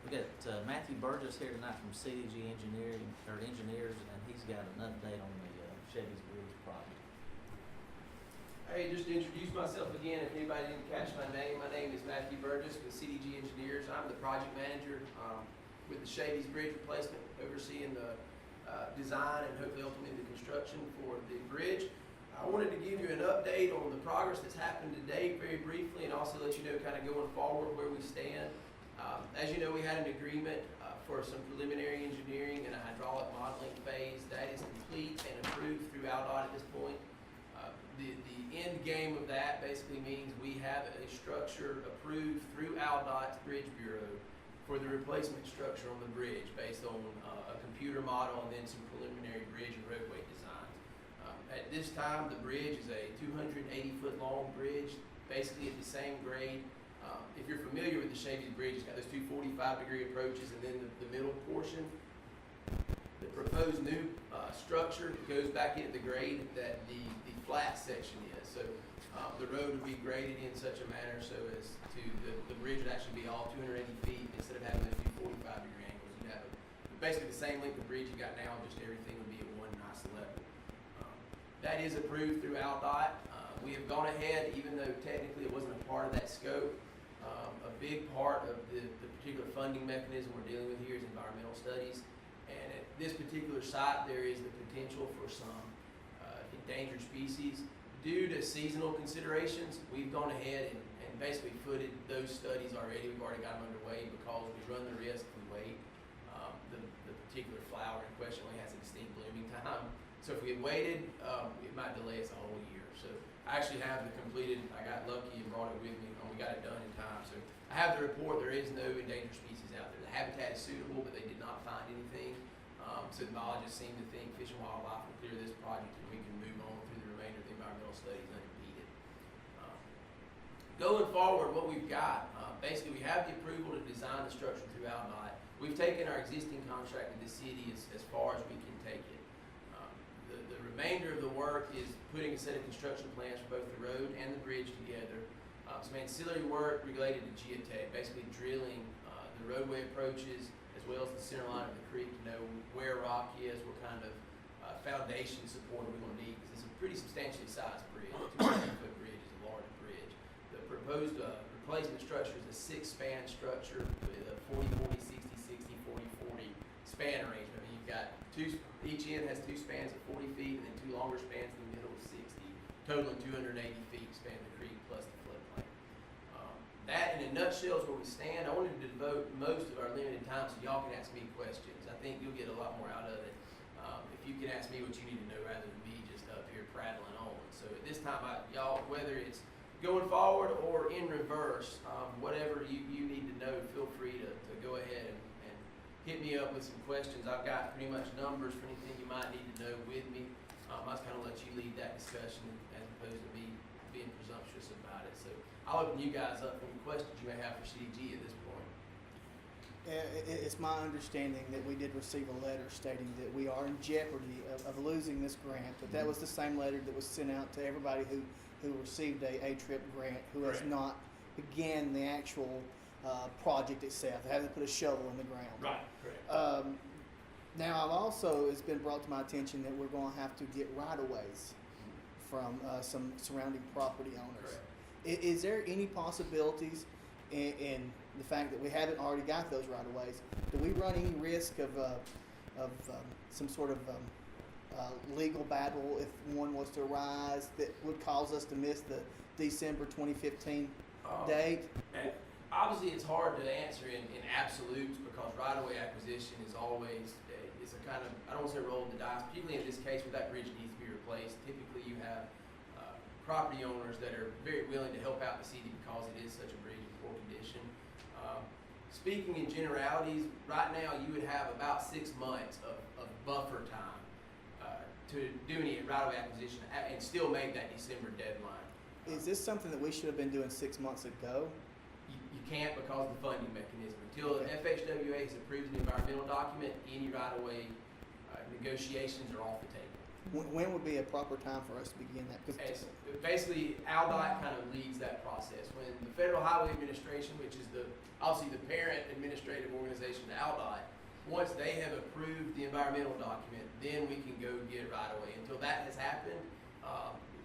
We got Matthew Burgess here tonight from CDG Engineers, and he's got an update on the Chavies Bridge Project. Hey, just to introduce myself again, if anybody didn't catch my name is Matthew Burgess with CDG Engineers. I'm the project manager with the Chavies Bridge replacement, overseeing the design and hopefully ultimately the construction for the bridge. I wanted to give you an update on the progress that's happened to date very briefly, and also let you know kind of going forward where we stand. As you know, we had an agreement for some preliminary engineering and a hydraulic modeling phase. That is complete and approved through ALDOT at this point. The end game of that basically means we have a structure approved through ALDOT's Bridge Bureau for the replacement structure on the bridge based on a computer model and then some preliminary bridge and roadway designs. At this time, the bridge is a 280-foot long bridge, basically at the same grade. If you're familiar with the Chavies Bridge, it's got those two 45-degree approaches, and then the middle portion. The proposed new structure goes back into the grade that the flat section is. So the road would be graded in such a manner so as to the bridge would actually be all 280 feet instead of having those two 45-degree angles. You'd have basically the same length of bridge you got now, just everything would be at one nice level. That is approved through ALDOT. We have gone ahead, even though technically it wasn't a part of that scope. A big part of the particular funding mechanism we're dealing with here is environmental studies. And at this particular site, there is the potential for some endangered species. Due to seasonal considerations, we've gone ahead and basically footed those studies already. We've already got them underway because we run the risk if we wait. The particular flower in question only has a distinct blooming time. So if we had waited, it might delay us a whole year. So I actually have the completed, I got lucky and brought it with me, and we got it done in time. So I have the report, there is no endangered species out there. The habitat is suitable, but they did not find anything. So the biologists seem to think Fish and Wildlife will clear this project and we can move on through the remainder of the environmental studies unimpeded. Going forward, what we've got, basically we have the approval to design the structure through ALDOT. We've taken our existing contract with the city as far as we can take it. The remainder of the work is putting a set of construction plans for both the road and the bridge together. Some ancillary work related to geotech, basically drilling the roadway approaches as well as the center line of the creek to know where rock is, what kind of foundation support are we going to need, because it's a pretty substantially sized bridge. A 200-foot bridge is a large bridge. The proposed replacement structure is a 6-span structure with a 40-40, 60-60, 40-40 span arrangement. I mean, you've got each end has 2 spans of 40 feet and then 2 longer spans in the middle of 60, totaling 280 feet span the creek plus the floodplain. That, in a nutshell, is where we stand. I wanted to devote most of our limited time so y'all can ask me questions. I think you'll get a lot more out of it if you can ask me what you need to know rather than me just up here prattling on. So at this time, y'all, whether it's going forward or in reverse, whatever you need to know, feel free to go ahead and hit me up with some questions. I've got pretty much numbers for anything you might need to know with me. I was kind of let you lead that discussion as opposed to me being presumptuous about it. So I'll open you guys up for any questions you may have for CDG at this point. It's my understanding that we did receive a letter stating that we are in jeopardy of losing this grant, but that was the same letter that was sent out to everybody who received a trip grant who has not began the actual project itself. They haven't put a shovel in the ground. Right, correct. Now, it's been brought to my attention that we're going to have to get right-of-ways from some surrounding property owners. Correct. Is there any possibilities in the fact that we haven't already got those right-of-ways? Do we run any risk of some sort of legal battle if one was to arise that would cause us to miss the December 2015 date? Obviously, it's hard to answer in absolutes because right-of-way acquisition is always it's a kind of, I don't want to say roll of the dice, particularly in this case where that bridge needs to be replaced. Typically, you have property owners that are very willing to help out the city because it is such a bridge in poor condition. Speaking in generalities, right now you would have about 6 months of buffer time to do any right-of-way acquisition and still make that December deadline. Is this something that we should have been doing 6 months ago? You can't because of the funding mechanism. Until FHWA has approved an environmental document, any right-of-way negotiations are off the table. When would be a proper time for us to begin that? 'Cause As, basically, ALDOT kind of leads that process. When the Federal Highway Administration, which is obviously the parent administrative organization to ALDOT, once they have approved the environmental document, then we can go get it right away. Until that has happened,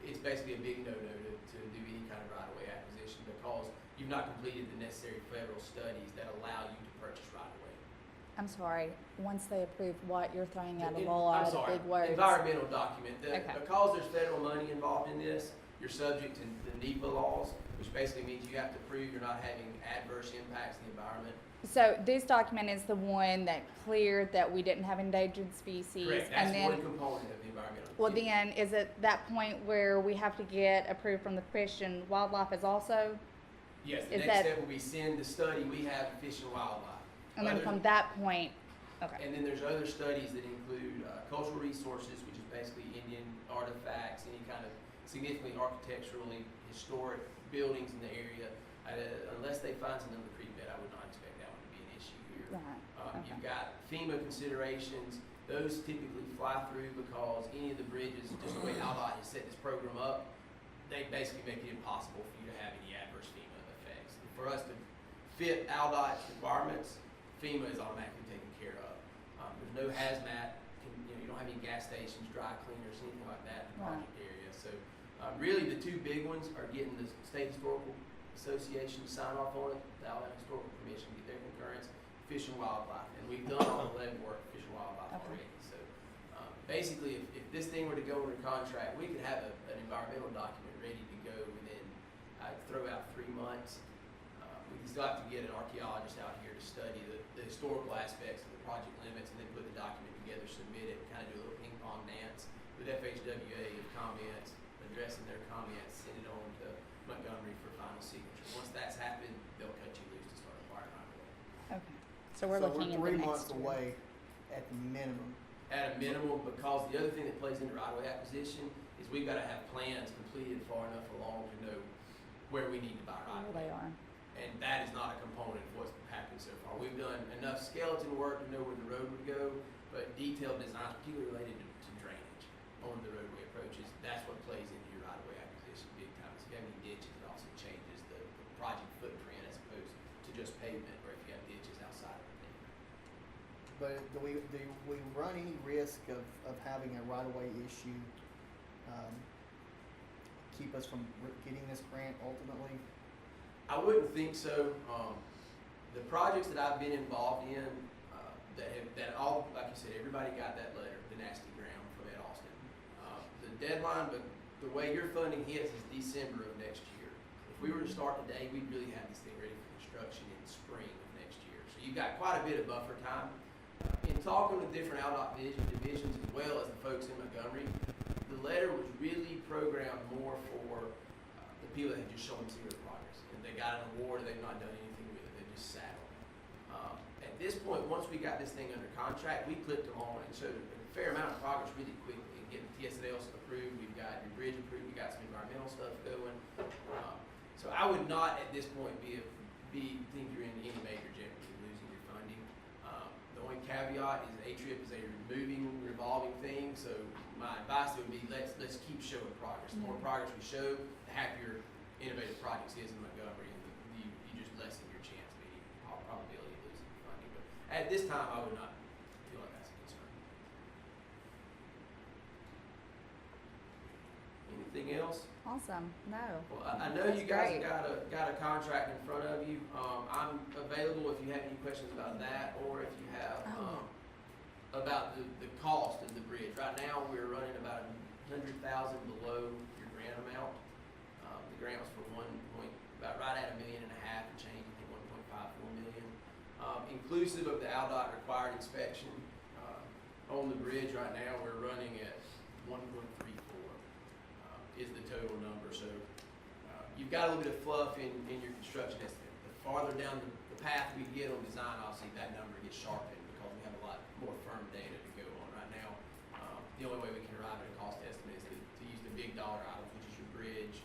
it's basically a big no-no to do any kind of right-of-way acquisition because you've not completed the necessary federal studies that allow you to purchase right-of-way. I'm sorry, once they approve what, you're throwing out a I'm lot of sorry, big words. environmental document. Okay. Because there's federal money involved in this, you're subject to the NEPA laws, which basically means you have to prove you're not having adverse impacts to the environment. So this document is the one that cleared that we didn't have endangered species. Correct, and that's then, one component of the environmental. well then, is it that point where we have to get approved from the Fish and Wildlife as also? Yes, is the next that- step will be send the study we have to Fish and Wildlife. And then Other- from that point, okay. And then there's other studies that include cultural resources, which is basically Indian artifacts, any kind of significantly architecturally historic buildings in the area. Unless they find some under the creek bed, I would not expect that one to be an issue here. Right, okay. You've got FEMA considerations. Those typically fly through because any of the bridges, just the way ALDOT has set this program up, they basically make it impossible for you to have any adverse FEMA effects. And for us to fit ALDOT's requirements, FEMA is automatically taken care of. There's no hazmat, you don't have any gas stations, dry cleaners, anything like that in the project area. So really the two big ones are getting the State Historical Association to sign off on it, the Alabama Historical Commission, get their concurrence, Fish and Wildlife. And we've done all the legwork for Fish and Wildlife Okay. already. So basically, if this thing were to go under contract, we could have an environmental document ready to go within, I'd throw out 3 months. We still have to get an archaeologist out here to study the historical aspects of the project limits and then put the document together, submit it, kind of do a little ping pong dance with FHWA of comments, addressing their comments, send it on to Montgomery for final signature. Once that's happened, they'll cut you loose to start acquiring right away. Okay. So we're looking into 3 next months year. away at the minimum. At a minimum, because the other thing that plays into right-of-way acquisition is we've got to have plans completed far enough along to know where we need to buy There right-of-way. they are. And that is not a component of what's happened so far. We've done enough skeleton work to know where the road would go, but detailed designs, particularly related to drainage on the roadway approaches, that's what plays into your right-of-way acquisition big time. If you have any ditches, it also changes the project footprint as opposed to just pavement, where if you have ditches outside of the pavement. But do we run any risk of having a right-of-way issue keep us from getting this grant ultimately? I wouldn't think so. The projects that I've been involved in, that all, like you said, everybody got that letter, the nasty ground from Ed Austin. The deadline, but the way your funding hits is December of next year. If we were to start today, we'd really have this thing ready for construction in spring of next year. So you've got quite a bit of buffer time. In talking with different ALDOT divisions as well as the folks in Montgomery, the letter was really programmed more for the people that had just shown zero progress. And they got an award, they've not done anything with it, they just sat on it. At this point, once we got this thing under contract, we clipped them on and showed a fair amount of progress really quickly. And getting TSLs approved, we've got your bridge approved, we got some environmental stuff going. So I would not at this point think you're in any major jeopardy of losing your funding. The only caveat is A-TRIP is a moving, revolving thing, so my advice would be let's keep showing progress. The more progress we show, the happier innovative projects is in Montgomery, and you just lessen your chance of any probability of losing your funding. But at this time, I would not feel like that's a concern. Anything else? Awesome. No. Well, I know That's you guys great. got a contract in front of you. I'm available if you have any questions about that, or if you have about the cost of the bridge. Right now, we're running about $100,000 below your grant amount. The grant was for about right at $1.5 million and change. I think 1.54 million, inclusive of the ALDOT required inspection. On the bridge right now, we're running at 1.34. Is the total number. So you've got a little bit of fluff in your construction estimate. The farther down the path we get on design, obviously that number gets sharpened because we have a lot more firm data to go on. Right now, the only way we can arrive at a cost estimate is to use the big dollar items, which is your bridge,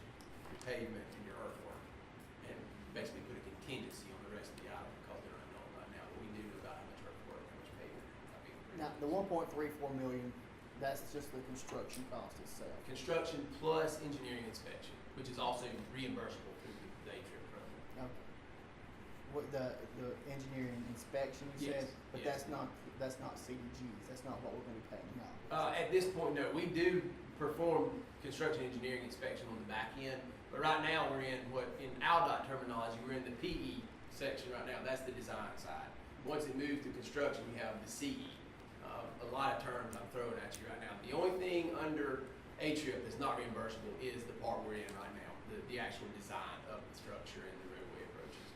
your pavement, and your earthwork, and basically put a contingency on the rest of the items because they're unknown right now. But we do know about how much earthwork, how much pavement, how big the bridge Now, is. the 1.34 million That's just the construction cost itself. Construction plus engineering inspection, which is also reimbursable through the A-Trip program. Okay. What the engineering inspection you Yes, said, but yes. that's not CDGs. That's not what we're going to be paying now. At this point, no, we do perform construction engineering inspection on the back end, but right now we're in what, in ALDOT terminology, we're in the PE section right now. That's the design side. Once it moves to construction, we have the CE. A lot of terms I'm throwing at you right now. The only thing under A-Trip that's not reimbursable is the part we're in right now, the actual design of the structure and the roadway approaches.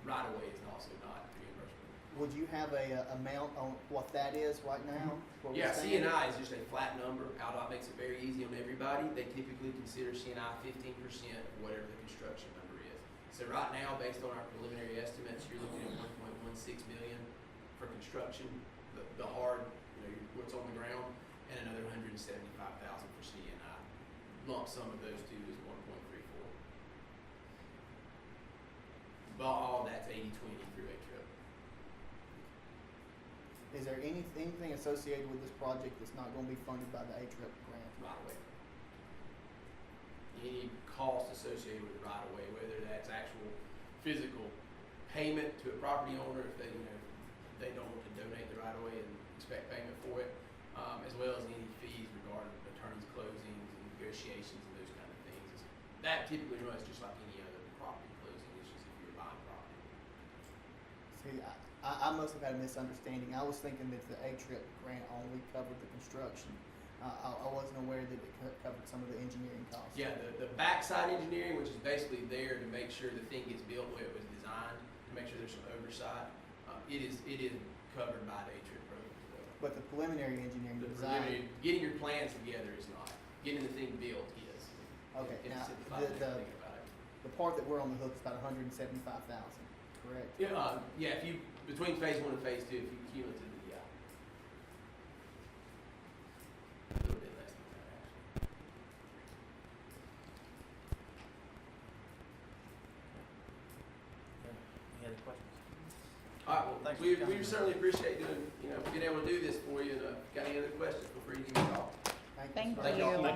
Right of way is also not reimbursable. Would you have a amount on what that is right now? Where we're Yeah, standing? C&I is just a flat number. ALDOT makes it very easy on everybody. They typically consider C&I 15% of whatever the construction number is. So right now, based on our preliminary estimates, you're looking at 1.16 million for construction, the hard, what's on the ground, and another 175,000 for C&I. Lump sum of those two is 1.34. But all that's 80/20 through A-Trip. Is there anything associated with this project that's not going to be funded by the A-Trip grant? Right away. Any cost associated with the right of way, whether that's actual physical payment to a property owner if they don't want to donate the right of way and expect payment for it, as well as any fees regarding attorneys' closings and negotiations and those kind of things. That typically runs just like any other property closing. It's just if you're buying property. See, I must have had a misunderstanding. I was thinking that the A-Trip grant only covered the construction. I wasn't aware that it covered some of the engineering costs. Yeah, the backside engineering, which is basically there to make sure the thing gets built the way it was designed, to make sure there's some oversight, it is covered by the A-Trip program as well. But the preliminary engineering The design. preliminary, getting your plans together is not. Getting the thing built is. Okay, If now, it's simplified, think about it. the part that we're on the hook is about 175,000, correct? Yeah, if you, between phase 1 and phase 2, if you cumulatively, yeah. A little bit less than that, actually. Any other questions? All right, well, Thanks for we coming. certainly appreciate doing, being able to do this for you, and got any other questions, feel free to give me a call. Thank Thank y'all. you.